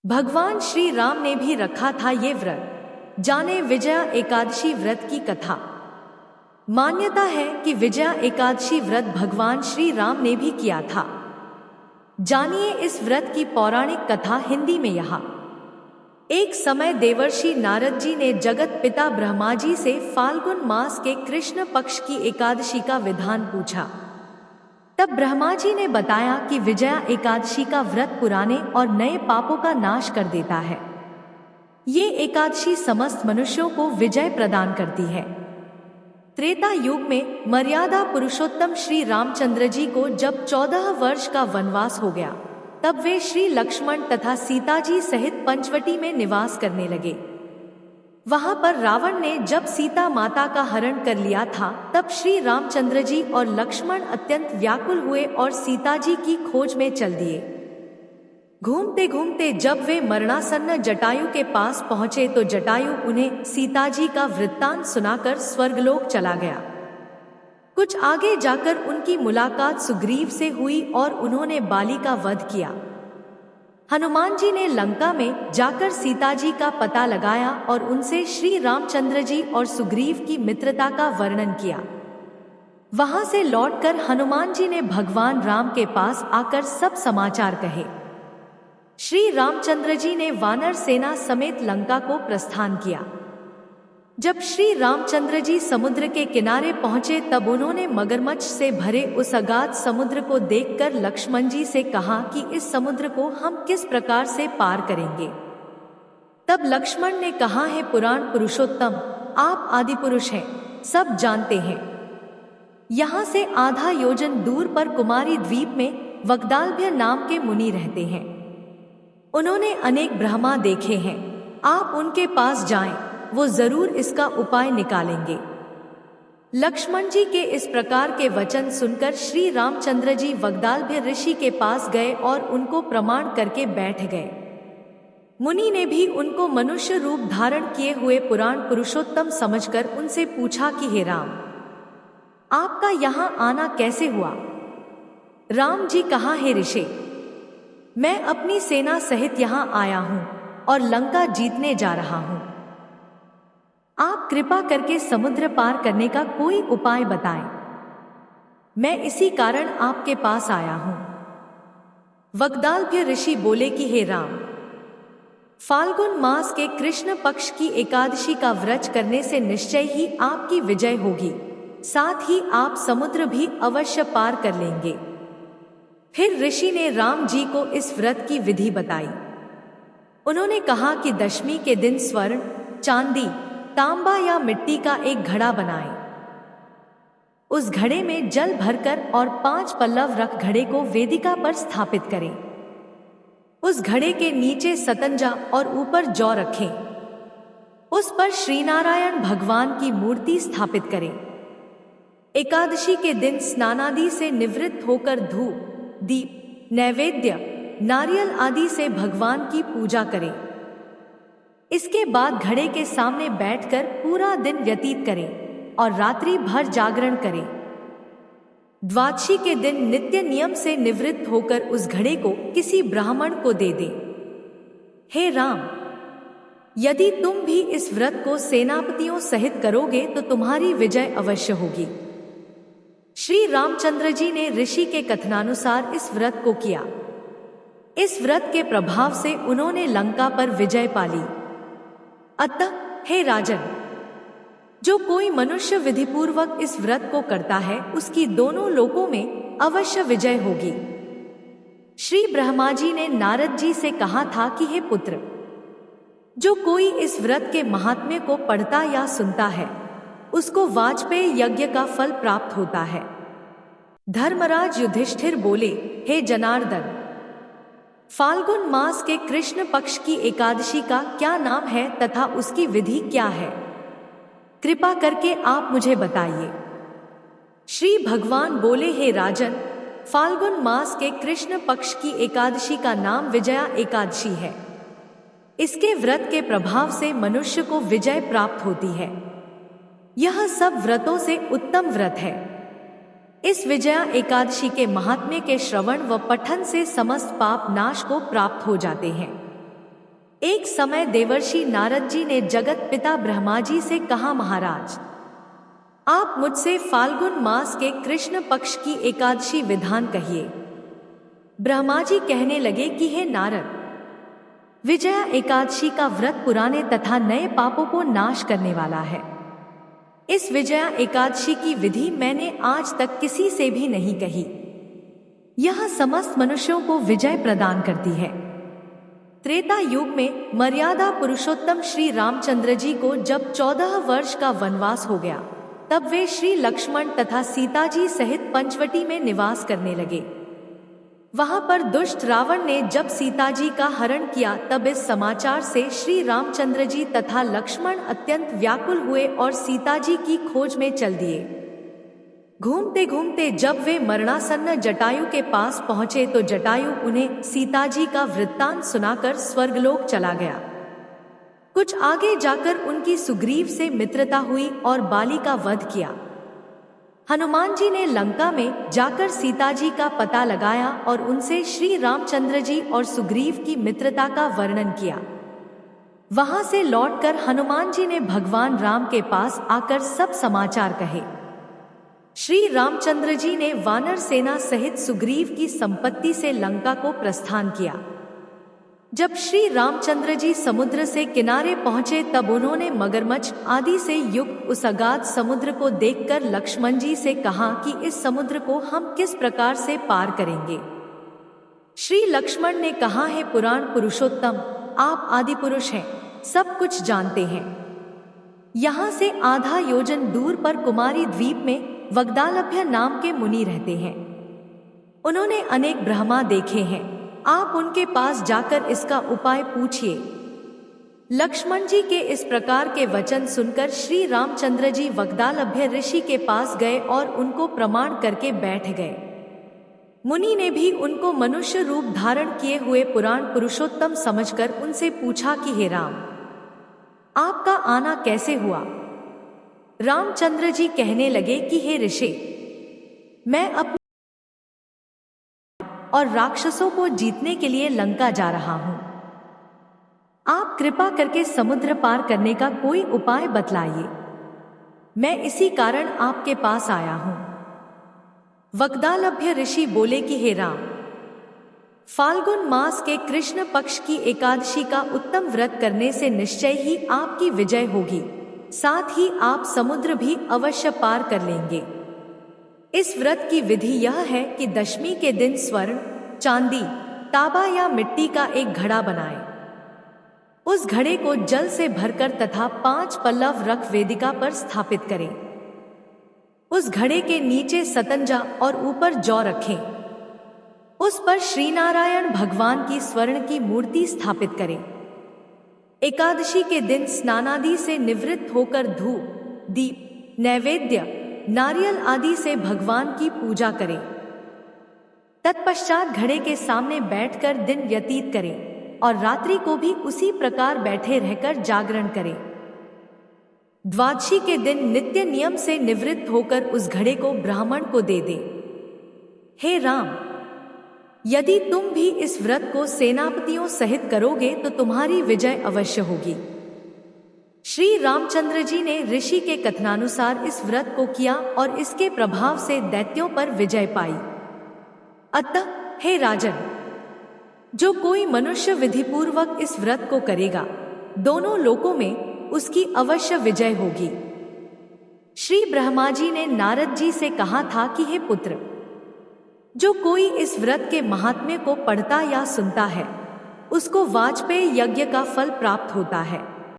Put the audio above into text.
भगवान श्री राम ने भी रखा था ये व्रत। जाने विजया एकादशी व्रत की कथा। मान्यता है कि विजया एकादशी व्रत भगवान श्री राम ने भी किया था। जानिए इस व्रत की पौराणिक कथा हिंदी में। यहाँ एक समय देवर्षि नारद जी ने जगत पिता ब्रह्मा जी से फाल्गुन मास के कृष्ण पक्ष की एकादशी का विधान पूछा। तब ब्रह्मा जी ने बताया कि विजया एकादशी का व्रत पुराने और नए पापों का नाश कर देता है। ये एकादशी समस्त मनुष्यों को विजय प्रदान करती है। त्रेता युग में मर्यादा पुरुषोत्तम श्री रामचंद्र जी को जब 14 वर्ष का वनवास हो गया, तब वे श्री लक्ष्मण तथा सीता जी सहित पंचवटी में निवास करने लगे। वहां पर रावण ने जब सीता माता का हरण कर लिया था, तब श्री रामचंद्र जी और लक्ष्मण अत्यंत व्याकुल हुए और सीता जी की खोज में चल दिए। घूमते घूमते जब वे मरणासन्न जटायु के पास पहुंचे तो जटायु उन्हें सीता जी का वृत्तांत सुनाकर स्वर्गलोक चला गया। कुछ आगे जाकर उनकी मुलाकात सुग्रीव से हुई और उन्होंने बाली का वध किया। हनुमान जी ने लंका में जाकर सीता जी का पता लगाया और उनसे श्री रामचंद्र जी और सुग्रीव की मित्रता का वर्णन किया। वहां से लौटकर हनुमान जी ने भगवान राम के पास आकर सब समाचार कहे। श्री रामचंद्र जी ने वानर सेना समेत लंका को प्रस्थान किया। जब श्री रामचंद्र जी समुद्र के किनारे पहुंचे, तब उन्होंने मगरमच्छ से भरे उस अगाध समुद्र को देखकर लक्ष्मण जी से कहा कि इस समुद्र को हम किस प्रकार से पार करेंगे। तब लक्ष्मण ने कहा, है पुराण पुरुषोत्तम, आप आदि पुरुष हैं, सब जानते हैं। यहाँ से आधा योजन दूर पर कुमारी द्वीप में वग्दालभ्य नाम के मुनि रहते हैं। उन्होंने अनेक ब्रह्मा देखे हैं। आप उनके पास जाएं, वो जरूर इसका उपाय निकालेंगे। लक्ष्मण जी के इस प्रकार के वचन सुनकर श्री रामचंद्र जी वग्दालभ्य ऋषि के पास गए और उनको प्रणाम करके बैठ गए। मुनि ने भी उनको मनुष्य रूप धारण किए हुए पुराण पुरुषोत्तम समझकर उनसे पूछा कि हे राम, आपका यहाँ आना कैसे हुआ। राम जी कहा, हे ऋषि, मैं अपनी सेना सहित यहाँ आया हूँ और लंका जीतने जा रहा हूँ। आप कृपा करके समुद्र पार करने का कोई उपाय बताएं। मैं इसी कारण आपके पास आया हूं। वग्दालभ्य ऋषि बोले कि हे राम, फाल्गुन मास के कृष्ण पक्ष की एकादशी का व्रत करने से निश्चय ही आपकी विजय होगी, साथ ही आप समुद्र भी अवश्य पार कर लेंगे। फिर ऋषि ने राम जी को इस व्रत की विधि बताई। उन्होंने कहा कि दशमी के दिन स्वर्ण, चांदी, तांबा या मिट्टी का एक घड़ा बनाएं। उस घड़े में जल भरकर और 5 पल्लव रख घड़े को वेदिका पर स्थापित करें। उस घड़े के नीचे सतंजा और ऊपर जौ रखें। उस पर श्रीनारायण भगवान की मूर्ति स्थापित करें। एकादशी के दिन स्नानादि से निवृत्त होकर धूप, दीप, नैवेद्य, नारियल आदि से भगवान की पूजा करें। इसके बाद घड़े के सामने बैठकर पूरा दिन व्यतीत करें और रात्रि भर जागरण करें। द्वादशी के दिन नित्य नियम से निवृत्त होकर उस घड़े को किसी ब्राह्मण को दे दें। हे राम, यदि तुम भी इस व्रत को सेनापतियों सहित करोगे तो तुम्हारी विजय अवश्य होगी। श्री रामचंद्र जी ने ऋषि के कथनानुसार इस व्रत को किया। इस व्रत के प्रभाव से उन्होंने लंका पर विजय पाली। अतः हे राजन, जो कोई मनुष्य विधिपूर्वक इस व्रत को करता है, उसकी दोनों लोकों में अवश्य विजय होगी। श्री ब्रह्मा जी ने नारद जी से कहा था कि हे पुत्र, जो कोई इस व्रत के महात्म्य को पढ़ता या सुनता है, उसको वाजपेय यज्ञ का फल प्राप्त होता है। धर्मराज युधिष्ठिर बोले, हे जनार्दन, फाल्गुन मास के कृष्ण पक्ष की एकादशी का क्या नाम है तथा उसकी विधि क्या है? कृपा करके आप मुझे बताइए। श्री भगवान बोले, हे राजन, फाल्गुन मास के कृष्ण पक्ष की एकादशी का नाम विजया एकादशी है। इसके व्रत के प्रभाव से मनुष्य को विजय प्राप्त होती है। यह सब व्रतों से उत्तम व्रत है। इस विजया एकादशी के महात्म्य के श्रवण व पठन से समस्त पाप नाश को प्राप्त हो जाते हैं। एक समय देवर्षि नारद जी ने जगत पिता ब्रह्मा जी से कहा, महाराज, आप मुझसे फाल्गुन मास के कृष्ण पक्ष की एकादशी विधान कहिए। ब्रह्मा जी कहने लगे कि हे नारद, विजया एकादशी का व्रत पुराने तथा नए पापों को नाश करने वाला है। इस विजया एकादशी की विधि मैंने आज तक किसी से भी नहीं कही। यह समस्त मनुष्यों को विजय प्रदान करती है। त्रेता युग में मर्यादा पुरुषोत्तम श्री रामचंद्र जी को जब 14 वर्ष का वनवास हो गया, तब वे श्री लक्ष्मण तथा सीता जी सहित पंचवटी में निवास करने लगे। वहां पर दुष्ट रावण ने जब सीता जी का हरण किया, तब इस समाचार से श्री रामचंद्र जी तथा लक्ष्मण अत्यंत व्याकुल हुए और सीता जी की खोज में चल दिए। घूमते घूमते जब वे मरणासन्न जटायु के पास पहुंचे, तो जटायु उन्हें सीता जी का वृत्तांत सुनाकर स्वर्गलोक चला गया। कुछ आगे जाकर उनकी सुग्रीव से मित्रता हुई और बाली का वध किया। हनुमान जी ने लंका में जाकर सीता जी का पता लगाया और उनसे श्री रामचंद्र जी और सुग्रीव की मित्रता का वर्णन किया। वहां से लौटकर हनुमान जी ने भगवान राम के पास आकर सब समाचार कहे। श्री रामचंद्र जी ने वानर सेना सहित सुग्रीव की संपत्ति से लंका को प्रस्थान किया। जब श्री रामचंद्र जी समुद्र से किनारे पहुंचे, तब उन्होंने मगरमच्छ आदि से युक्त उस अगाध समुद्र को देखकर लक्ष्मण जी से कहा कि इस समुद्र को हम किस प्रकार से पार करेंगे। श्री लक्ष्मण ने कहा, हे पुराण पुरुषोत्तम, आप आदि पुरुष हैं, सब कुछ जानते हैं। यहाँ से आधा योजन दूर पर कुमारी द्वीप में वग्दालभ्य नाम के मुनि रहते हैं। उन्होंने अनेक ब्रह्मा देखे हैं, आप उनके पास जाकर इसका उपाय पूछिए। लक्ष्मण जी के इस प्रकार के वचन सुनकर श्री रामचंद्र जी वग्दालभ्य ऋषि के पास गए और उनको प्रमाण करके बैठ गए। मुनि ने भी उनको मनुष्य रूप धारण किए हुए पुराण पुरुषोत्तम समझकर उनसे पूछा कि हे राम, आपका आना कैसे हुआ। रामचंद्र जी कहने लगे कि हे ऋषि, मैं अपने और राक्षसों को जीतने के लिए लंका जा रहा हूं। आप कृपा करके समुद्र पार करने का कोई उपाय बतलाइए। मैं इसी कारण आपके पास आया हूं। वग्दालभ्य ऋषि बोले कि हे राम, फाल्गुन मास के कृष्ण पक्ष की एकादशी का उत्तम व्रत करने से निश्चय ही आपकी विजय होगी, साथ ही आप समुद्र भी अवश्य पार कर लेंगे। इस व्रत की विधि यह है कि दशमी के दिन स्वर्ण, चांदी, तांबा या मिट्टी का एक घड़ा बनाएं। उस घड़े को जल से भरकर तथा 5 पल्लव रख वेदिका पर स्थापित करें। उस घड़े के नीचे सतंजा और ऊपर जौ रखें। उस पर श्रीनारायण भगवान की स्वर्ण की मूर्ति स्थापित करें। एकादशी के दिन स्नानादि से निवृत्त होकर धूप, दीप, नैवेद्य, नारियल आदि से भगवान की पूजा करें। तत्पश्चात घड़े के सामने बैठकर दिन व्यतीत करें और रात्रि को भी उसी प्रकार बैठे रहकर जागरण करें। द्वादशी के दिन नित्य नियम से निवृत्त होकर उस घड़े को ब्राह्मण को दे दें। हे राम, यदि तुम भी इस व्रत को सेनापतियों सहित करोगे तो तुम्हारी विजय अवश्य होगी। श्री रामचंद्र जी ने ऋषि के कथनानुसार इस व्रत को किया और इसके प्रभाव से दैत्यों पर विजय पाई। अतः हे राजन, जो कोई मनुष्य विधिपूर्वक इस व्रत को करेगा, दोनों लोकों में उसकी अवश्य विजय होगी। श्री ब्रह्मा जी ने नारद जी से कहा था कि हे पुत्र, जो कोई इस व्रत के महात्म्य को पढ़ता या सुनता है, उसको वाजपेय यज्ञ का फल प्राप्त होता है।